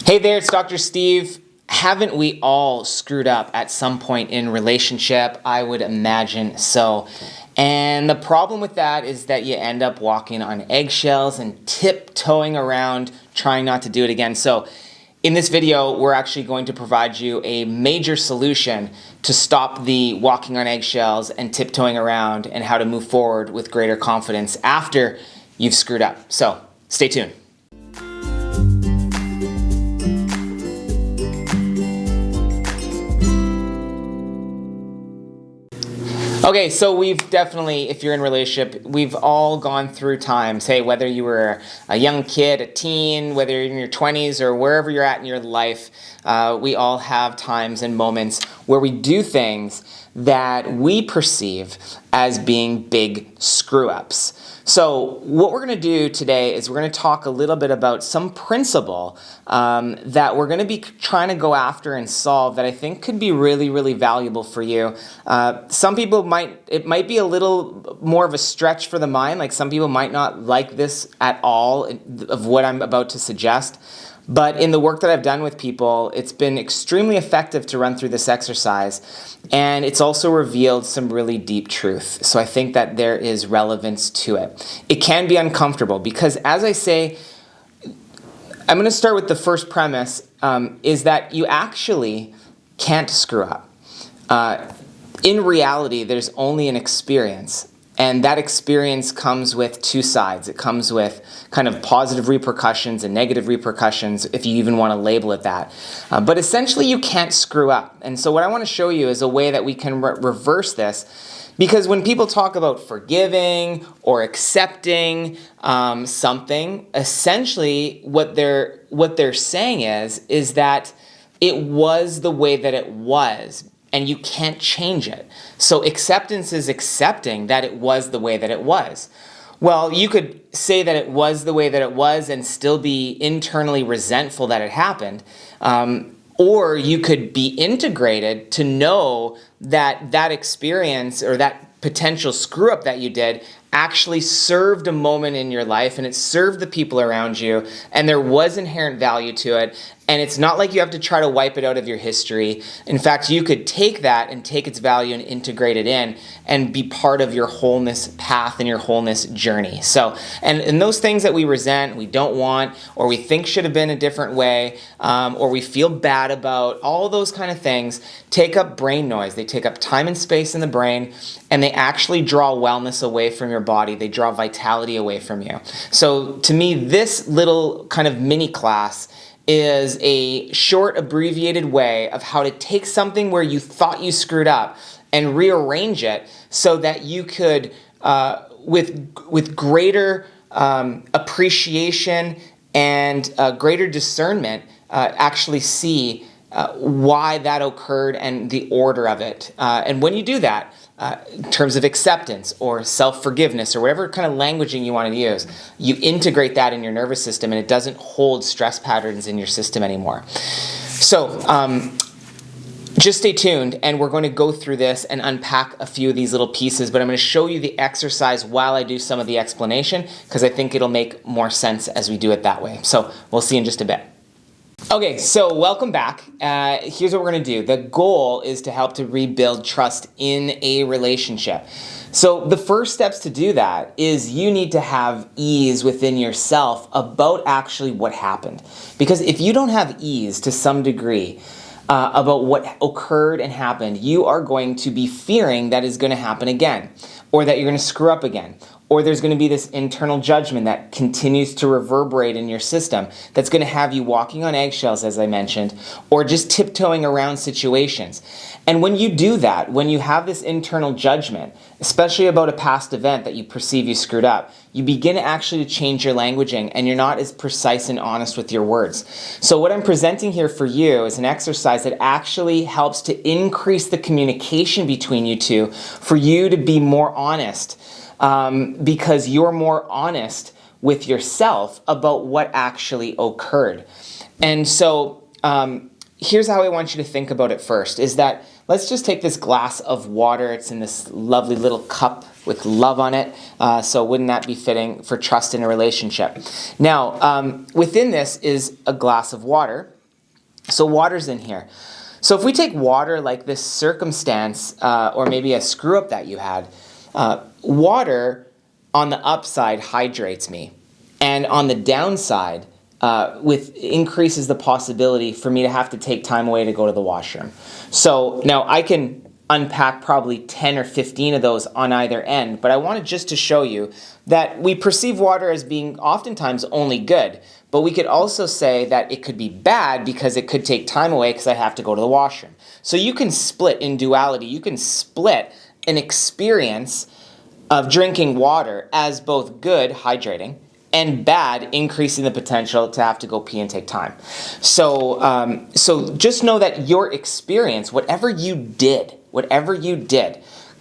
Hey there, it's Dr. Steve. Haven't we all screwed up at some point in relationship? I would imagine so. And the problem with that is that you end up walking on eggshells and tiptoeing around trying not to do it again. So in this video, we're actually going to provide you a major solution to stop the walking on eggshells and tiptoeing around and how to move forward with greater confidence after you've screwed up. So stay tuned. Okay, so we've definitely, if you're in a relationship, we've all gone through times, hey, whether you were a young kid, a teen, whether you're in your 20s or wherever you're at in your life, we all have times and moments where we do things that we perceive as being big screw-ups. So what we're going to do today is we're going to talk a little bit about some principle that we're going to be trying to go after and solve that I think could be really, really valuable for you. Some people it might be a little more of a stretch for the mind, like some people might not like this at all of what I'm about to suggest. But in the work that I've done with people, it's been extremely effective to run through this exercise, and it's also revealed some really deep truth. So I think that there is relevance to it. It can be uncomfortable because, as I say, I'm going to start with the first premise, is that you actually can't screw up. In reality, there's only an experience. And that experience comes with two sides. It comes with kind of positive repercussions and negative repercussions, if you even want to label it that. But essentially, you can't screw up. And so what I want to show you is a way that we can reverse this. Because when people talk about forgiving or accepting something, essentially what they're saying is that it was the way that it was, and you can't change it. So acceptance is accepting that it was the way that it was. Well, you could say that it was the way that it was and still be internally resentful that it happened. Or you could be integrated to know that that experience or that potential screw up that you did actually served a moment in your life, and it served the people around you, and there was inherent value to it. And it's not like you have to try to wipe it out of your history. In fact, you could take that and take its value and integrate it in and be part of your wholeness path and your wholeness journey. So, and those things that we resent, we don't want, or we think should have been a different way, or we feel bad about, all those kind of things take up brain noise. They take up time and space in the brain, and they actually draw wellness away from your body. They draw vitality away from you. So to me, this little kind of mini class is a short, abbreviated way of how to take something where you thought you screwed up and rearrange it so that you could, with greater appreciation and greater discernment, actually see why that occurred and the order of it. And when you do that, in terms of acceptance or self-forgiveness or whatever kind of languaging you want to use, you integrate that in your nervous system and it doesn't hold stress patterns in your system anymore. So just stay tuned, and we're going to go through this and unpack a few of these little pieces, but I'm going to show you the exercise while I do some of the explanation because I think it'll make more sense as we do it that way. So we'll see in just a bit. Okay, so welcome back. Here's what we're going to do. The goal is to help to rebuild trust in a relationship. So the first steps to do that is you need to have ease within yourself about actually what happened. Because if you don't have ease to some degree about what occurred and happened, you are going to be fearing that is going to happen again, or that you're going to screw up again, or there's going to be this internal judgment that continues to reverberate in your system that's going to have you walking on eggshells, as I mentioned, or just tiptoeing around situations. And when you do that, when you have this internal judgment, especially about a past event that you perceive you screwed up, you begin actually to change your languaging and you're not as precise and honest with your words. So what I'm presenting here for you is an exercise that actually helps to increase the communication between you two for you to be more honest. Because you're more honest with yourself about what actually occurred. And so here's how I want you to think about it first, is that let's just take this glass of water. It's in this lovely little cup with love on it. So wouldn't that be fitting for trust in a relationship? Now, within this is a glass of water. So water's in here. So if we take water like this circumstance, or maybe a screw up that you had, water on the upside hydrates me, and on the downside, with increases the possibility for me to have to take time away to go to the washroom. So now I can unpack probably 10 or 15 of those on either end, but I wanted just to show you that we perceive water as being oftentimes only good, but we could also say that it could be bad because it could take time away because I have to go to the washroom. So you can split in duality. You can split an experience of drinking water as both good, hydrating, and bad, increasing the potential to have to go pee and take time. So, so just know that your experience, whatever you did,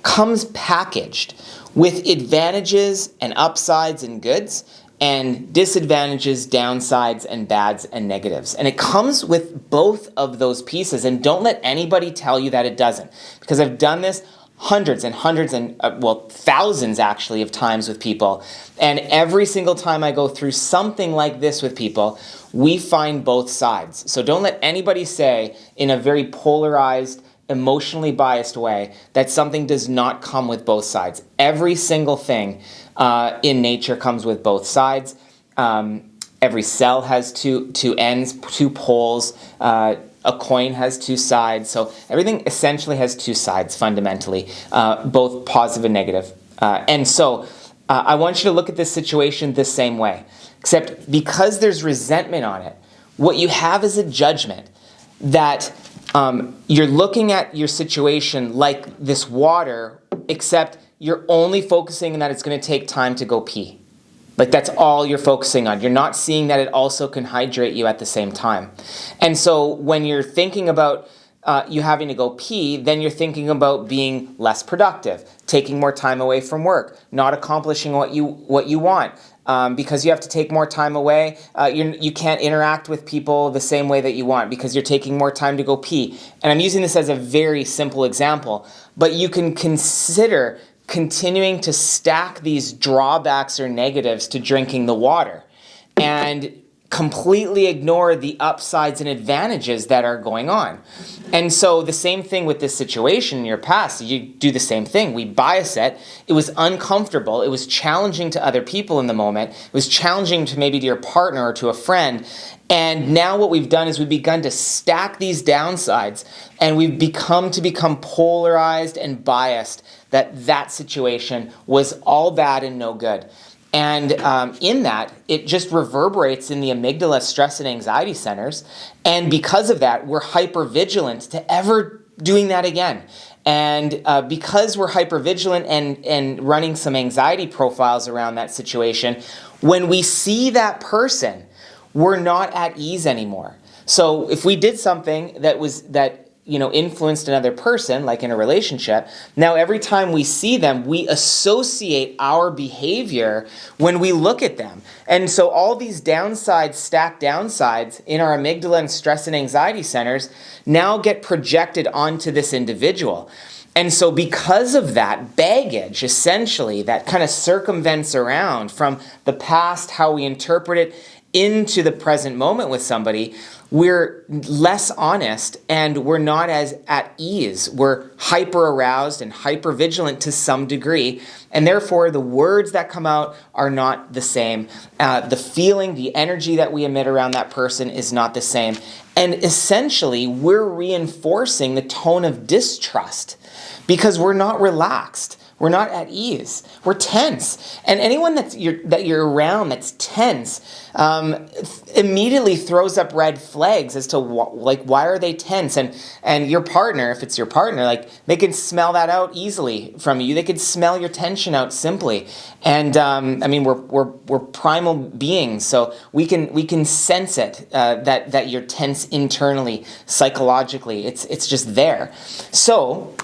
comes packaged with advantages and upsides and goods, and disadvantages, downsides, and bads and negatives. And it comes with both of those pieces. And don't let anybody tell you that it doesn't, because I've done this hundreds and well, thousands actually of times with people. And every single time I go through something like this with people, we find both sides. So don't let anybody say in a very polarized, emotionally biased way that something does not come with both sides. Every single thing in nature comes with both sides. Every cell has two ends, two poles. A coin has two sides. So everything essentially has two sides fundamentally, both positive and negative. And so I want you to look at this situation the same way, except because there's resentment on it, what you have is a judgment that you're looking at your situation like this water, except you're only focusing on that it's going to take time to go pee. Like that's all you're focusing on. You're not seeing that it also can hydrate you at the same time. And so when you're thinking about you having to go pee, then you're thinking about being less productive, taking more time away from work, not accomplishing what you want. Because you have to take more time away, you can't interact with people the same way that you want because you're taking more time to go pee. And I'm using this as a very simple example, but you can consider continuing to stack these drawbacks or negatives to drinking the water and completely ignore the upsides and advantages that are going on. And so the same thing with this situation in your past, you do the same thing. We bias it. It was uncomfortable. It was challenging to other people in the moment. It was challenging to maybe to your partner or to a friend. And now what we've done is we've begun to stack these downsides, and we've become polarized and biased that situation was all bad and no good. And in that, it just reverberates in the amygdala, stress and anxiety centers. And because of that, we're hypervigilant to ever doing that again. And because we're hypervigilant and running some anxiety profiles around that situation, when we see that person, we're not at ease anymore. So if we did something that influenced another person, like in a relationship, now every time we see them, we associate our behavior when we look at them. And so all these downsides, stacked downsides in our amygdala and stress and anxiety centers now get projected onto this individual. And so because of that baggage, essentially, that kind of circumvents around from the past, how we interpret it, into the present moment with somebody, we're less honest and we're not as at ease. We're hyper aroused and hyper vigilant to some degree, and therefore the words that come out are not the same. The feeling, the energy that we emit around that person is not the same. And essentially, we're reinforcing the tone of distrust because we're not relaxed. We're not at ease. We're tense. And anyone that you're around that's tense immediately throws up red flags as to why are they tense? And your partner, if it's your partner, like they can smell that out easily from you. They could smell your tension out simply. And I mean, we're primal beings, so we can sense it that you're tense internally, psychologically. It's just there. So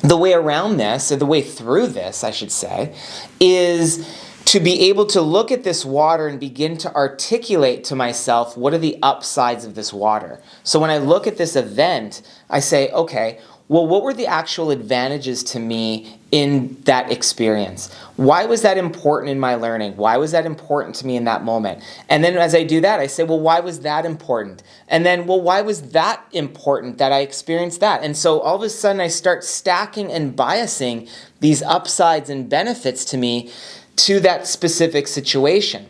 the way around this, or the way through this, I should say, is to be able to look at this water and begin to articulate to myself what are the upsides of this water. So when I look at this event, I say, okay, well, what were the actual advantages to me in that experience? Why was that important in my learning? Why was that important to me in that moment? And then as I do that, I say, well, why was that important? And then, well, why was that important that I experienced that? And so all of a sudden I start stacking and biasing these upsides and benefits to me to that specific situation.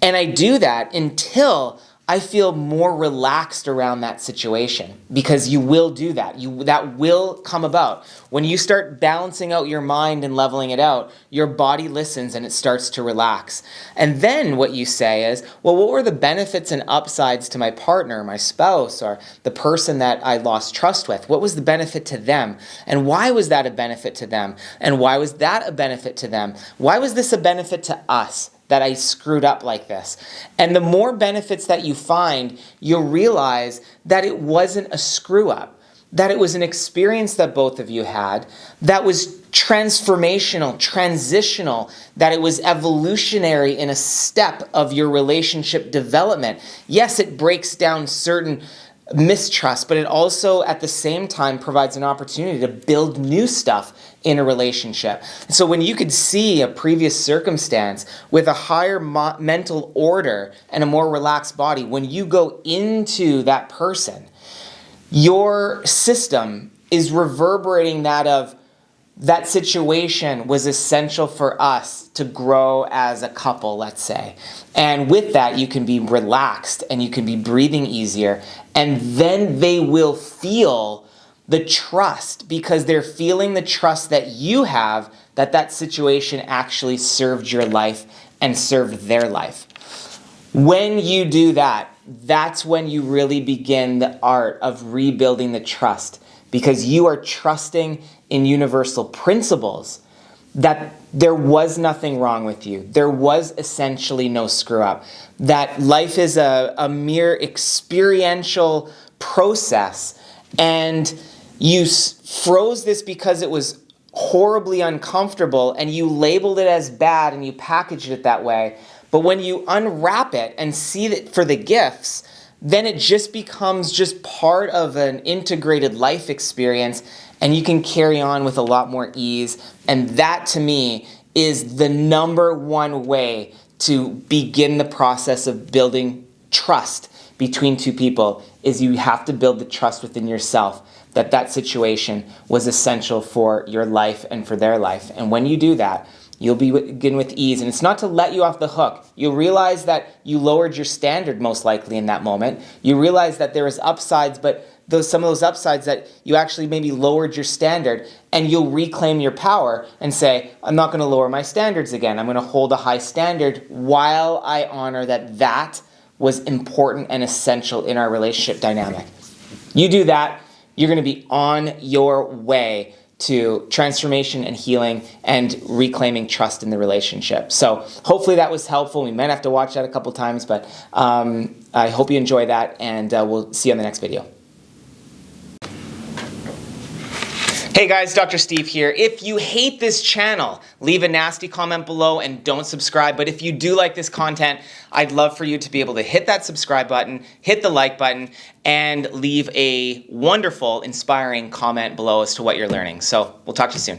And I do that until I feel more relaxed around that situation, because you will do that. That will come about. When you start balancing out your mind and leveling it out, your body listens and it starts to relax. And then what you say is, well, what were the benefits and upsides to my partner, my spouse, or the person that I lost trust with? What was the benefit to them? And why was that a benefit to them? And why was that a benefit to them? Why was this a benefit to us that I screwed up like this? And the more benefits that you find, you'll realize that it wasn't a screw up, that it was an experience that both of you had that was transformational, transitional, that it was evolutionary in a step of your relationship development. Yes, it breaks down certain mistrust, but it also at the same time provides an opportunity to build new stuff in a relationship. So when you could see a previous circumstance with a higher mental order and a more relaxed body, when you go into that person, your system is reverberating that of, that situation was essential for us to grow as a couple, let's say. And with that, you can be relaxed and you can be breathing easier. And then they will feel the trust, because they're feeling the trust that you have, that that situation actually served your life and served their life. When you do that, that's when you really begin the art of rebuilding the trust, because you are trusting in universal principles that there was nothing wrong with you. There was essentially no screw up. That life is a mere experiential process, and you froze this because it was horribly uncomfortable and you labeled it as bad and you packaged it that way. But when you unwrap it and see it for the gifts, then it just becomes just part of an integrated life experience, and you can carry on with a lot more ease. And that, to me, is the number one way to begin the process of building trust between two people, is you have to build the trust within yourself that that situation was essential for your life and for their life. And when you do that, you'll begin with ease. And it's not to let you off the hook. You'll realize that you lowered your standard most likely in that moment. You realize that there was upsides, but some of those upsides that you actually maybe lowered your standard, and you'll reclaim your power and say, I'm not going to lower my standards again. I'm going to hold a high standard while I honor that that was important and essential in our relationship dynamic. You do that, you're going to be on your way to transformation and healing and reclaiming trust in the relationship. So hopefully that was helpful. We might have to watch that a couple times, but I hope you enjoy that, and we'll see you on the next video. Hey guys, Dr. Steve here. If you hate this channel, leave a nasty comment below and don't subscribe. But if you do like this content, I'd love for you to be able to hit that subscribe button, hit the like button, and leave a wonderful, inspiring comment below as to what you're learning. So we'll talk to you soon.